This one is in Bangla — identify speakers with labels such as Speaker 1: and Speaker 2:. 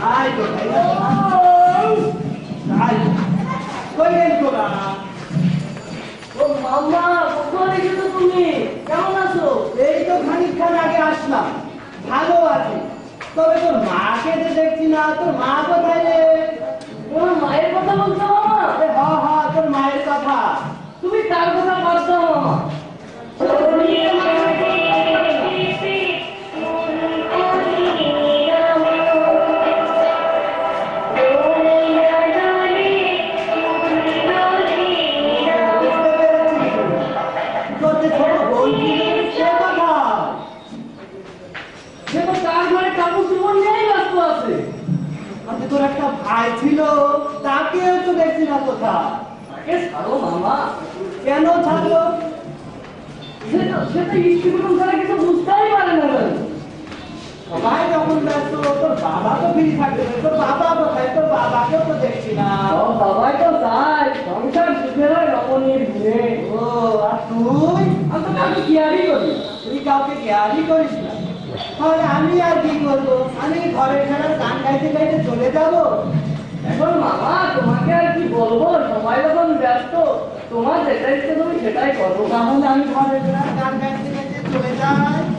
Speaker 1: আয় তো ভাই আয় কই গেল তোরা
Speaker 2: ও মামা কোথায় গেছো তুমি? কেমন আছো?
Speaker 1: এই তো খানিকক্ষণ আগে আসলাম ভালো আছি তবে তোর মাকে তো দেখছি না তোর মা কোথায় রে
Speaker 2: তোমার মায়ের কথা বলছো মামা?
Speaker 1: আরে হ হ তোর মায়ের কথা
Speaker 2: তুমি তার কথা বাদ দাও মামা।
Speaker 1: তোর যে ছোট বোন ছিল, সে কোথায়?
Speaker 2: সে তো তার ঘরে কাপড় চোপড় নিয়েই ব্যস্ত আছে।
Speaker 1: আচ্ছা তোর একটা ভাই ছিল তাকেও তো দেখছি না কোথায়
Speaker 2: তাকে ছাড়ো মামা।
Speaker 1: কেন ছাড়লো
Speaker 2: সে তো স্কুল ছাড়া কিছু বুঝতেই পারে না কেন?
Speaker 1: সবাই যখন ব্যস্ত তোর বাবা তো ফ্রি থাকবে না। তোর বাবা কোথায় তোর বাবাকেও তো দেখছি না
Speaker 2: সব বাবাই তো চায় সংসার সুখের হয় রমণীর ঘুরে।
Speaker 1: ও আর তুই
Speaker 2: আমি তো কাউকে কেয়ারই করি না।
Speaker 1: তুই কাউকে কেয়ারই করিস না তাহলে আমি আর কি করবো আমি ঘরে ছাড়া গান গাইতে গাইতে চলে যাবো
Speaker 2: এখন মামা তোমাকে আর কি বলবো, সবাই যখন ব্যস্ত তোমার যেটা ইচ্ছে তুমি সেটাই করো।
Speaker 1: তাহলে আমি ঘরে ছাড়া গান গাইতে গাইতে চলে যাই